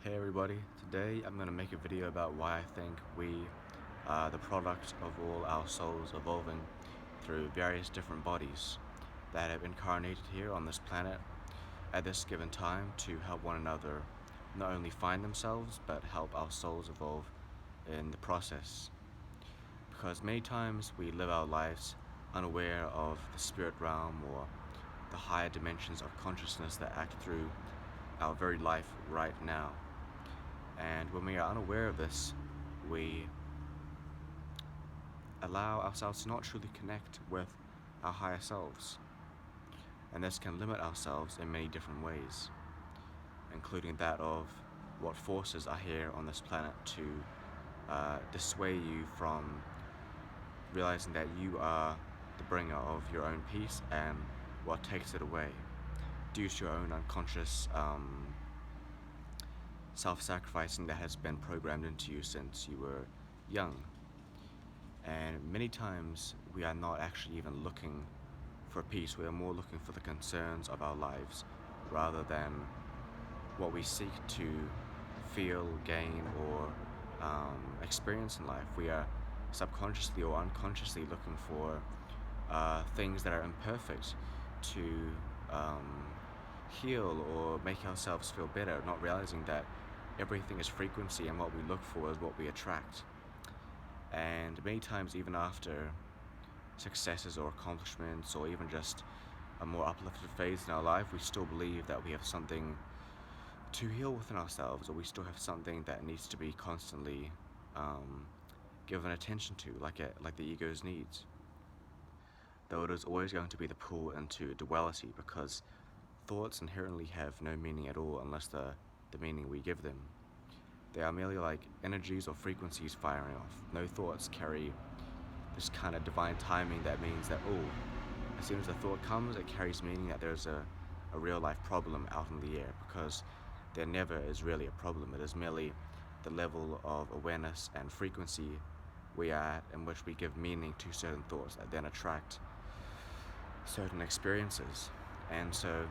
Hey everybody, today I'm going to make a video about why I think we are the product of all our souls evolving through various different bodies that have incarnated here on this planet at this given time to help one another not only find themselves but help our souls evolve in the process. Because many times we live our lives unaware of the spirit realm or the higher dimensions of consciousness that act through our very life right now. And when we are unaware of this, we allow ourselves to not truly connect with our higher selves. And this can limit ourselves in many different ways, including that of what forces are here on this planet to dissuade you from realizing that you are the bringer of your own peace and what takes it away due to your own unconscious self-sacrificing that has been programmed into you since you were young. And many times we are not actually even looking for peace, we are more looking for the concerns of our lives rather than what we seek to feel, gain, or experience in life. We are subconsciously or unconsciously looking for things that are imperfect to heal or make ourselves feel better, not realizing that everything is frequency and what we look for is what we attract. And many times, even after successes or accomplishments or even just a more uplifted phase in our life, we still believe that we have something to heal within ourselves, or we still have something that needs to be constantly given attention to, like the ego's needs. Though it is always going to be the pull into duality, because thoughts inherently have no meaning at all unless the meaning we give them. They are merely like energies or frequencies firing off. No thoughts carry this kind of divine timing that means that, oh, as soon as a thought comes, it carries meaning that there's a real life problem out in the air, because there never is really a problem. It is merely the level of awareness and frequency we are at in which we give meaning to certain thoughts that then attract certain experiences. And so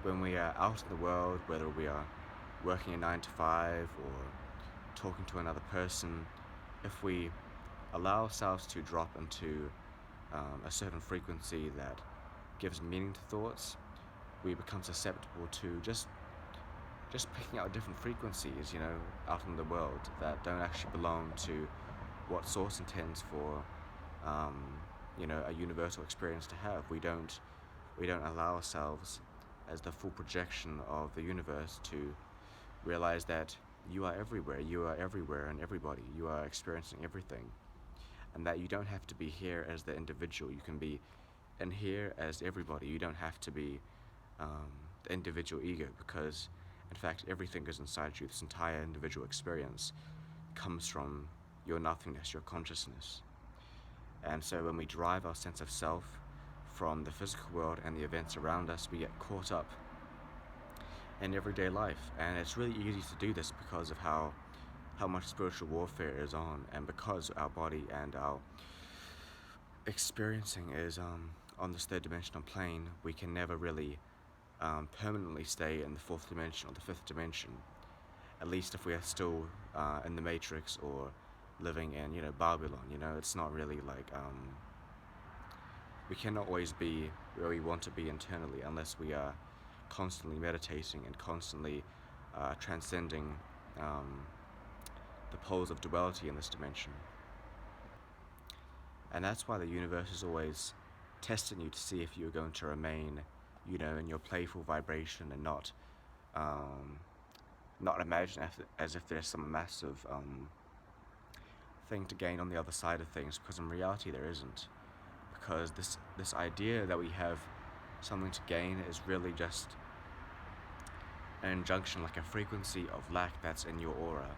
when we are out in the world, whether we are working a 9 to 5 or talking to another person, if we allow ourselves to drop into a certain frequency that gives meaning to thoughts, we become susceptible to just picking out different frequencies, out in the world that don't actually belong to what Source intends for, a universal experience to have. We don't allow ourselves as the full projection of the universe to realize that you are everywhere and everybody, you are experiencing everything, and that you don't have to be here as the individual, you can be in here as everybody. You don't have to be the individual ego, because in fact everything is inside you. This entire individual experience comes from your nothingness, your consciousness. And so when we derive our sense of self from the physical world and the events around us, we get caught up in everyday life. And it's really easy to do this because of how much spiritual warfare is on, and because our body and our experiencing is on this third dimensional plane. We can never really permanently stay in the fourth dimension or the fifth dimension, at least if we are still in the Matrix or living in Babylon. It's not really like we cannot always be where we want to be internally unless we are constantly meditating and constantly transcending the poles of duality in this dimension. And that's why the universe is always testing you to see if you're going to remain, in your playful vibration and not imagine as if there's some massive thing to gain on the other side of things, because in reality there isn't. Because this idea that we have something to gain is really just an injunction, like a frequency of lack that's in your aura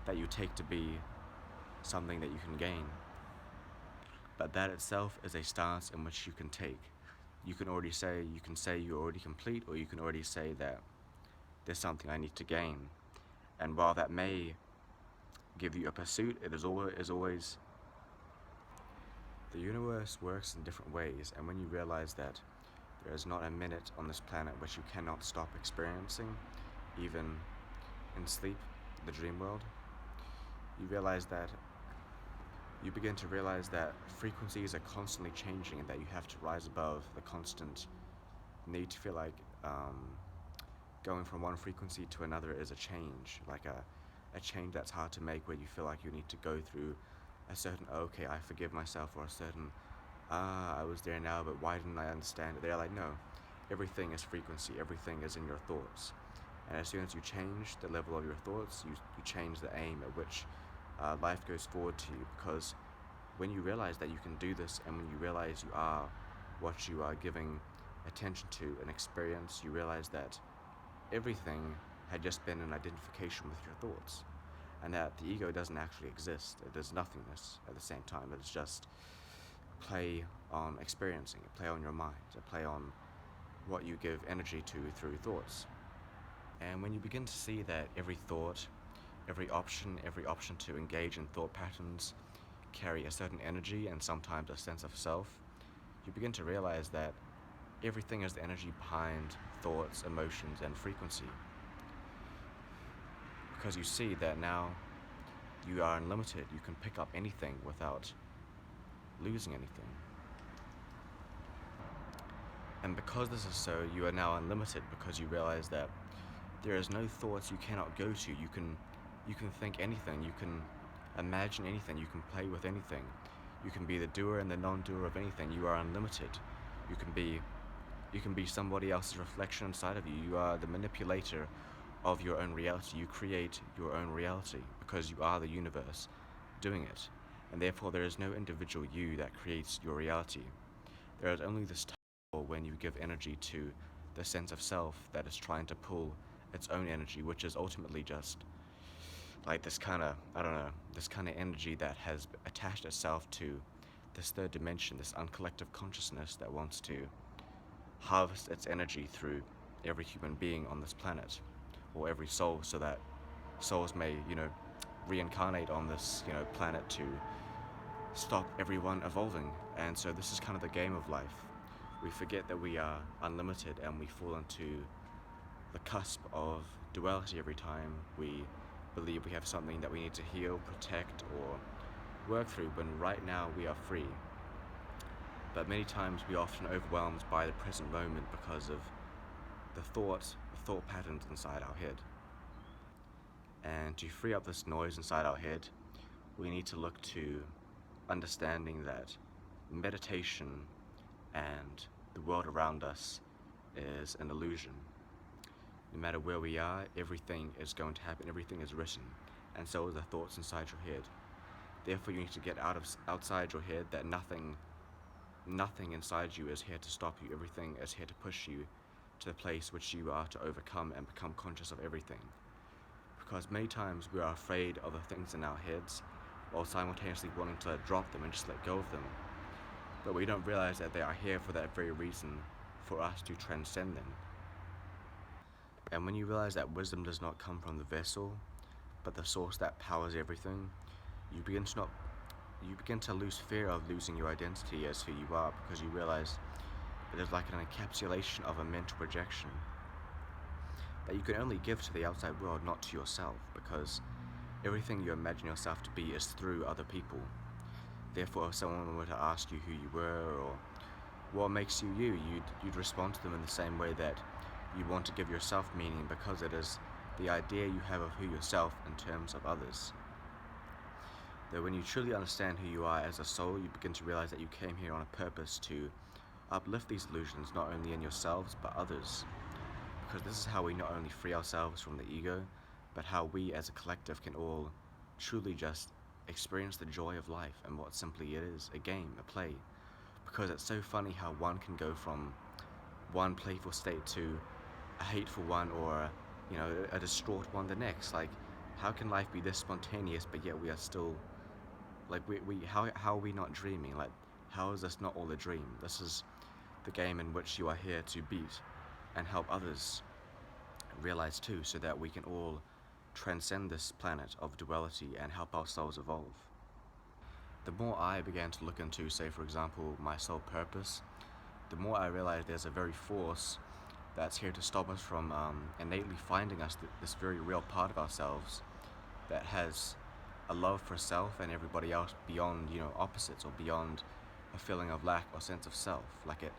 that you take to be something that you can gain. But that itself is a stance in which you can take. You can say you're already complete, or you can already say that there's something I need to gain. And while that may give you a pursuit, it is always the universe works in different ways. And when you realize that there is not a minute on this planet which you cannot stop experiencing, even in sleep, the dream world, you realize that you begin to realize that frequencies are constantly changing and that you have to rise above the constant need to feel like going from one frequency to another is a change, like a change that's hard to make, where you feel like you need to go through a certain, okay, I forgive myself, or a certain, I was there now, but why didn't I understand it? They're like, no, everything is frequency, everything is in your thoughts. And as soon as you change the level of your thoughts, you change the aim at which life goes forward to you. Because when you realize that you can do this, and when you realize you are what you are giving attention to, an experience, you realize that everything had just been an identification with your thoughts, and that the ego doesn't actually exist. It is nothingness at the same time. It is just play on experiencing, a play on your mind, a play on what you give energy to through thoughts. And when you begin to see that every thought, every option to engage in thought patterns carry a certain energy and sometimes a sense of self, you begin to realize that everything is the energy behind thoughts, emotions, and frequency. Because you see that now you are unlimited. You can pick up anything without losing anything. And because this is so, you are now unlimited, because you realize that there is no thoughts you cannot go to. You can think anything, you can imagine anything, you can play with anything. You can be the doer and the non-doer of anything. You are unlimited. You can be somebody else's reflection inside of you. You are the manipulator of your own reality. You create your own reality because you are the universe doing it. And therefore there is no individual you that creates your reality. There is only this time when you give energy to the sense of self that is trying to pull its own energy, which is ultimately just like this kind of, this kind of energy that has attached itself to this third dimension, this uncollective consciousness that wants to harvest its energy through every human being on this planet, or every soul, so that souls may, reincarnate on this, planet to stop everyone evolving. And so this is kind of the game of life. We forget that we are unlimited, and we fall into the cusp of duality every time we believe we have something that we need to heal, protect, or work through, when right now we are free. But many times we are often overwhelmed by the present moment because of the thought patterns inside our head. And to free up this noise inside our head, we need to look to understanding that meditation and the world around us is an illusion. No matter where we are, everything is going to happen, everything is written, and so are the thoughts inside your head. Therefore you need to get outside your head, that nothing inside you is here to stop you. Everything is here to push you to the place which you are to overcome and become conscious of everything. Because many times we are afraid of the things in our heads, while simultaneously wanting to drop them and just let go of them. But we don't realize that they are here for that very reason, for us to transcend them. And when you realize that wisdom does not come from the vessel, but the source that powers everything, you begin to lose fear of losing your identity as who you are, because you realize it is like an encapsulation of a mental projection that you can only give to the outside world, not to yourself, because everything you imagine yourself to be is through other people. Therefore, if someone were to ask you who you were or what makes you you, you'd respond to them in the same way that you want to give yourself meaning, because it is the idea you have of who yourself in terms of others. That when you truly understand who you are as a soul, you begin to realize that you came here on a purpose to uplift these illusions, not only in yourselves, but others. Because this is how we not only free ourselves from the ego, but how we as a collective can all truly just experience the joy of life and what simply it is, a game, a play. Because it's so funny how one can go from one playful state to a hateful one, or a distraught one the next. Like, how can life be this spontaneous, but yet we are still, like, how are we not dreaming? Like, how is this not all a dream? This is the game in which you are here to beat and help others realize too, so that we can all transcend this planet of duality and help ourselves evolve. The more I began to look into, say for example, my soul purpose, the more I realized there's a very force that's here to stop us from innately finding us this very real part of ourselves that has a love for self and everybody else beyond, opposites or beyond a feeling of lack or sense of self. Like it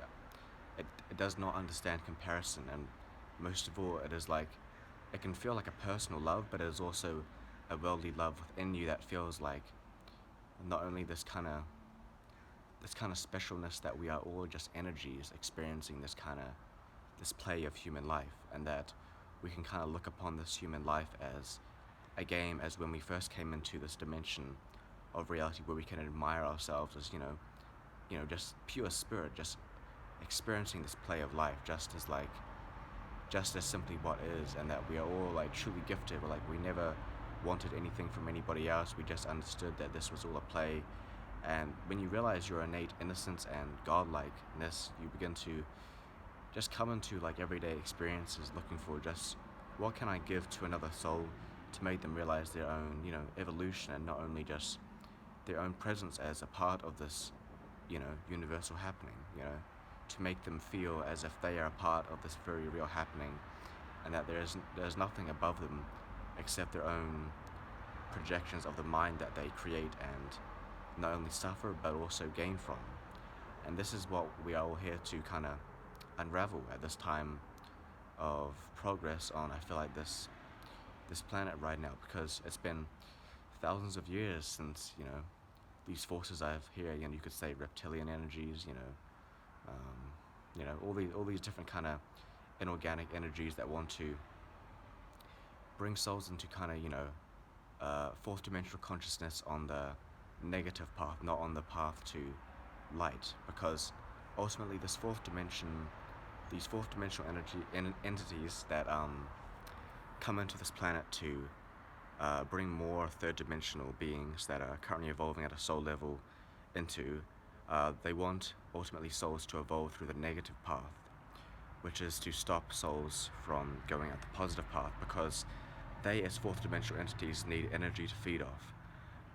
does not understand comparison, and most of all, it is like it can feel like a personal love, but it is also a worldly love within you that feels like not only this kind of specialness that we are all just energies experiencing this play of human life, and that we can kind of look upon this human life as a game, as when we first came into this dimension of reality where we can admire ourselves as just pure spirit, just experiencing this play of life, just as simply what is, and that we are all like truly gifted. Like we never wanted anything from anybody else. We just understood that this was all a play. And when you realize your innate innocence and godlikeness, you begin to just come into like everyday experiences looking for just what can I give to another soul to make them realize their own, evolution, and not only just their own presence as a part of this, universal happening, to make them feel as if they are a part of this very real happening, and that there's nothing above them except their own projections of the mind that they create and not only suffer but also gain from. And this is what we are all here to kind of unravel at this time of progress on, I feel like, this planet right now, because it's been thousands of years since these forces I've here, you could say reptilian energies, all these different kind of inorganic energies that want to bring souls into kind of fourth dimensional consciousness on the negative path, not on the path to light, because ultimately these fourth dimensional entities that come into this planet to bring more third dimensional beings that are currently evolving at a soul level into, they want ultimately souls to evolve through the negative path, which is to stop souls from going at the positive path, because they as fourth dimensional entities need energy to feed off,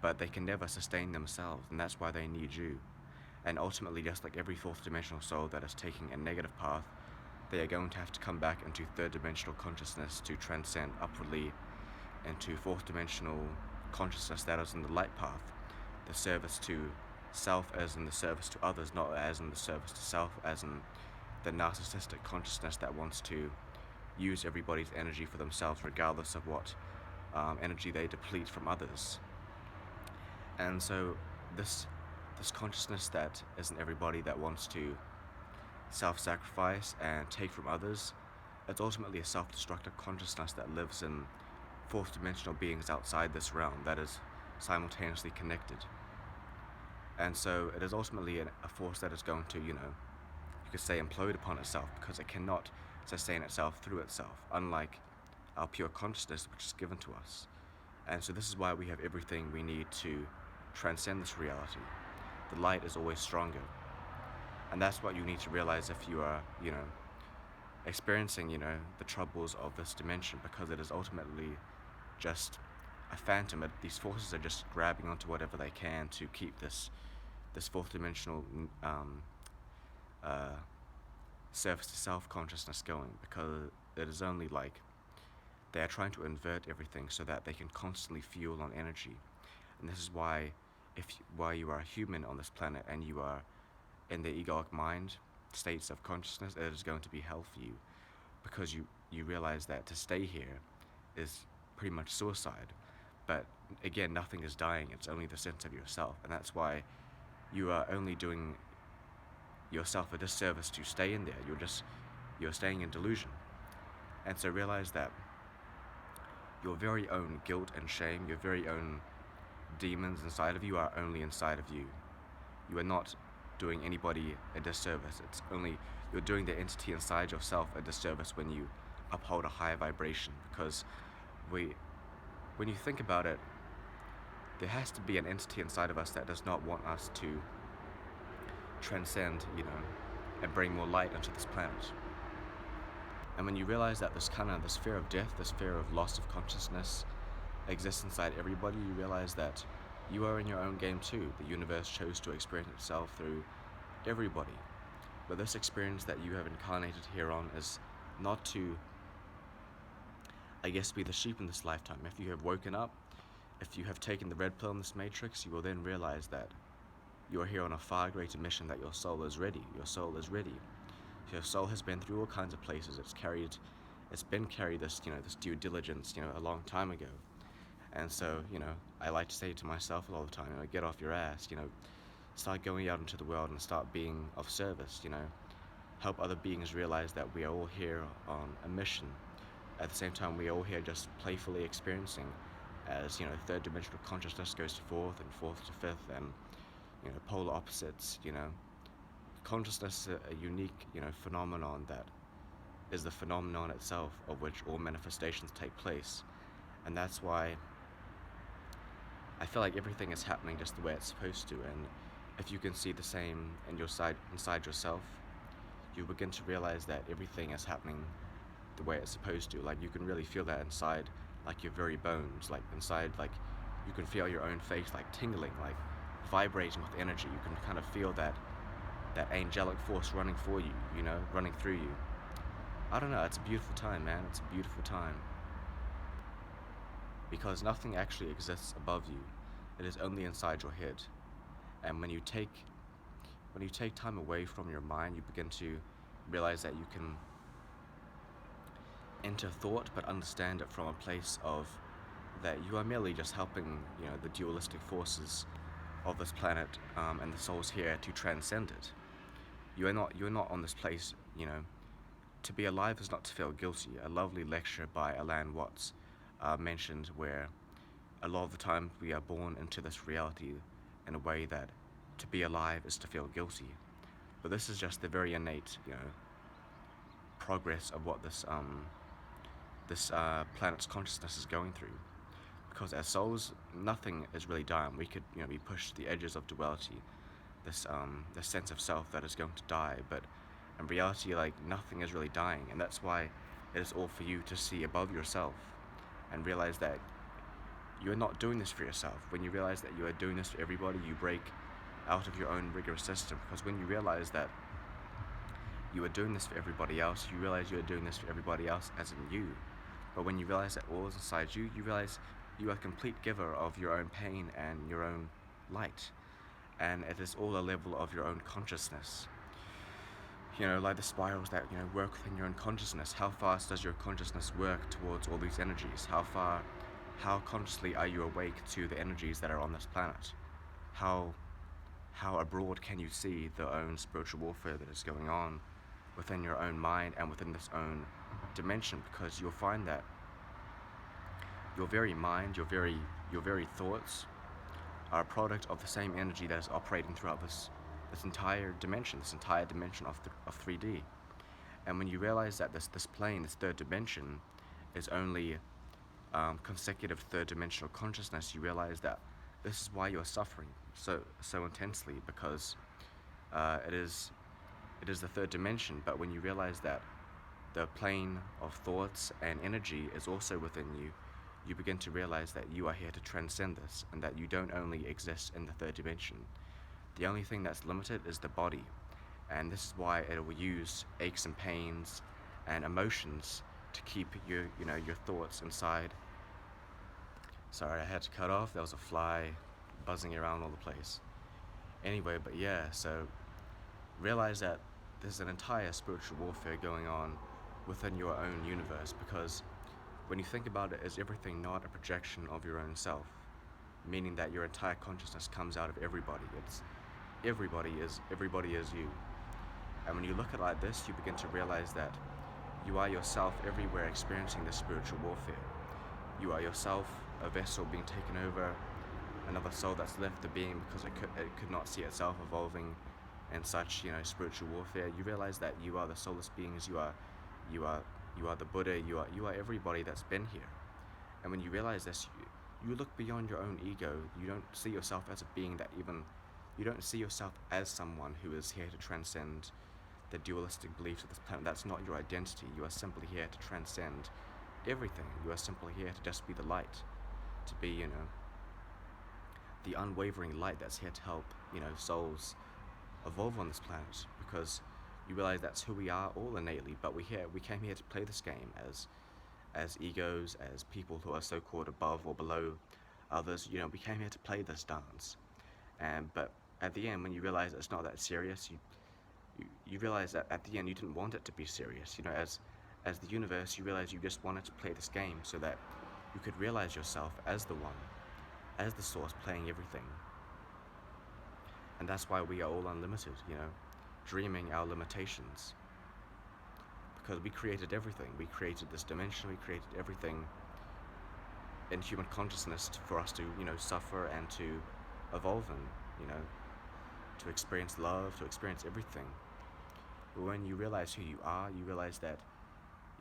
but they can never sustain themselves, and that's why they need you. And ultimately, just like every fourth dimensional soul that is taking a negative path, they are going to have to come back into third dimensional consciousness to transcend upwardly into fourth dimensional consciousness that is in the light path, the service to self as in the service to others, not as in the service to self, as in the narcissistic consciousness that wants to use everybody's energy for themselves regardless of what energy they deplete from others. And so this consciousness that isn't everybody that wants to self-sacrifice and take from others, it's ultimately a self-destructive consciousness that lives in fourth dimensional beings outside this realm that is simultaneously connected. And so it is ultimately a force that is going to, you could say, implode upon itself, because it cannot sustain itself through itself, unlike our pure consciousness, which is given to us. And so this is why we have everything we need to transcend this reality. The light is always stronger. And that's what you need to realize if you are, experiencing, the troubles of this dimension, because it is ultimately just a phantom. These forces are just grabbing onto whatever they can to keep this fourth dimensional service to self-consciousness going, because it is only like they are trying to invert everything so that they can constantly fuel on energy. And this is why while you are a human on this planet and you are in the egoic mind states of consciousness, it is going to be hell for you, because you realize that to stay here is pretty much suicide. But again, nothing is dying, it's only the sense of yourself, and that's why you are only doing yourself a disservice to stay in there. You're staying in delusion. And so realize that your very own guilt and shame, your very own demons inside of you are only inside of you. You are not doing anybody a disservice. It's only you're doing the entity inside yourself a disservice when you uphold a higher vibration, because when you think about it, there has to be an entity inside of us that does not want us to transcend, and bring more light into this planet. And when you realize that this fear of death, this fear of loss of consciousness exists inside everybody, you realize that you are in your own game too. The universe chose to experience itself through everybody. But this experience that you have incarnated here on is not to, I guess, be the sheep in this lifetime. If you have woken up, if you have taken the red pill in this matrix, you will then realize that you are here on a far greater mission, that your soul is ready. Your soul is ready. Your soul has been through all kinds of places. It's been carried this, this due diligence, a long time ago. And so, I like to say to myself all the time, get off your ass, start going out into the world and start being of service, help other beings realize that we are all here on a mission. At the same time, we are all here just playfully experiencing as, third dimensional consciousness goes to fourth and fourth to fifth, and, polar opposites, consciousness is a unique, phenomenon that is the phenomenon itself of which all manifestations take place. And that's why I feel like everything is happening just the way it's supposed to. And if you can see the same inside yourself, you begin to realize that everything is happening the way it's supposed to. Like, you can really feel that inside, like your very bones, like inside, like you can feel your own face like tingling, like vibrating with energy. You can kind of feel that angelic force running for you, running through you. I don't know, it's a beautiful time, man. It's a beautiful time. Because nothing actually exists above you. It is only inside your head. And when you take time away from your mind, you begin to realize that you can enter thought, but understand it from a place of that you are merely just helping, the dualistic forces of this planet, and the souls here to transcend it. You're not on this place, to be alive is not to feel guilty. A lovely lecture by Alan Watts mentioned where a lot of the time we are born into this reality in a way that to be alive is to feel guilty. But this is just the very innate, progress of what this planet's consciousness is going through. Because as souls, nothing is really dying. We could, be pushed to the edges of duality, this sense of self that is going to die. But in reality, like, nothing is really dying, and that's why it is all for you to see above yourself and realize that you are not doing this for yourself. When you realize that you are doing this for everybody, you break out of your own rigorous system. Because when you realize that you are doing this for everybody else, you realize you are doing this for everybody else as in you. But when you realize that all is inside you, you realize you are a complete giver of your own pain and your own light. And it is all a level of your own consciousness. Like the spirals that, work within your own consciousness. How fast does your consciousness work towards all these energies? How consciously are you awake to the energies that are on this planet? How abroad can you see the own spiritual warfare that is going on within your own mind and within this own dimension? Because you'll find that your very mind, your very thoughts are a product of the same energy that is operating throughout this entire dimension of 3D. And when you realize that this plane, this third dimension, is only consecutive third dimensional consciousness, you realize that this is why you're suffering so intensely, because it is the third dimension. But when you realize that the plane of thoughts and energy is also within you, you begin to realize that you are here to transcend this, and that you don't only exist in the third dimension. The only thing that's limited is the body, and this is why it will use aches and pains and emotions to keep your thoughts inside. Sorry, I had to cut off. There was a fly buzzing around all the place. Anyway, but yeah, so realize that there's an entire spiritual warfare going on within your own universe, because when you think about it, is everything not a projection of your own self? Meaning that your entire consciousness comes out of everybody. Everybody is you. And when you look at it like this, you begin to realize that you are yourself everywhere experiencing this spiritual warfare. You are yourself a vessel being taken over, another soul that's left the being because it could not see itself evolving in such, spiritual warfare. You realize that you are the soulless beings, you are the Buddha, you are everybody that's been here. And when you realize this, you look beyond your own ego. You don't see yourself as a being you don't see yourself as someone who is here to transcend the dualistic beliefs of this planet. That's not your identity. You are simply here to transcend everything. You are simply here to just be the light, to be, the unwavering light that's here to help, souls evolve on this planet. Because you realize that's who we are all innately, but we came here to play this game as egos, as people who are so called above or below others. You know, we came here to play this dance. And but at the end, when you realize it's not that serious, you realize that at the end you didn't want it to be serious. You know, as the universe, you realize you just wanted to play this game so that you could realize yourself as the one, as the source playing everything. And that's why we are all unlimited, you know, dreaming our limitations. Because we created everything. We created this dimension, we created everything in human consciousness for us to, you know, suffer and to evolve in, you know, to experience love, to experience everything. But when you realize who you are, you realize that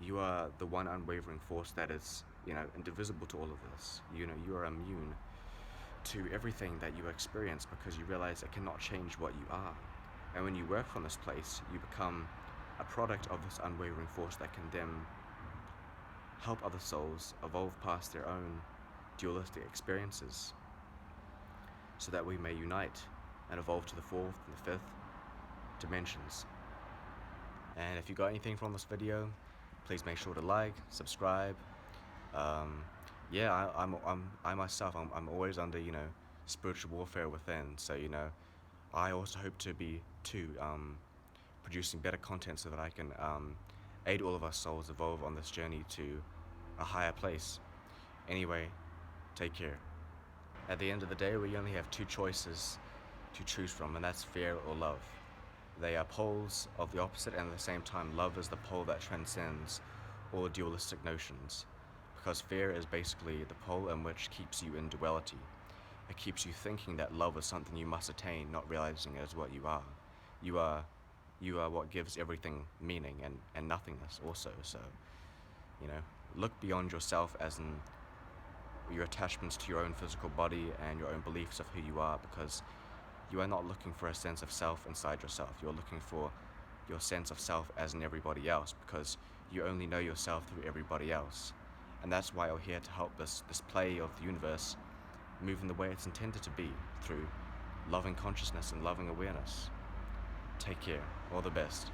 you are the one unwavering force that is, you know, indivisible to all of this. You know, you are immune to everything that you experience because you realize it cannot change what you are. And when you work from this place, you become a product of this unwavering force that can then help other souls evolve past their own dualistic experiences so that we may unite and evolve to the fourth and the fifth dimensions. And if you got anything from this video, please make sure to like, subscribe. Yeah, I myself, I'm always under, you know, spiritual warfare within. So, you know, I also hope to be producing better content so that I can aid all of our souls evolve on this journey to a higher place. Anyway, take care. At the end of the day, we only have two choices to choose from, and that's fear or love. They are poles of the opposite, and at the same time, love is the pole that transcends all dualistic notions. Because fear is basically the pole in which keeps you in duality. It keeps you thinking that love is something you must attain, not realizing it is what you are. You are what gives everything meaning and nothingness also. So, you know, look beyond yourself as in your attachments to your own physical body and your own beliefs of who you are, because you are not looking for a sense of self inside yourself. You're looking for your sense of self as in everybody else, because you only know yourself through everybody else. And that's why we're here to help this play of the universe move in the way it's intended to be, through loving consciousness and loving awareness. Take care. All the best.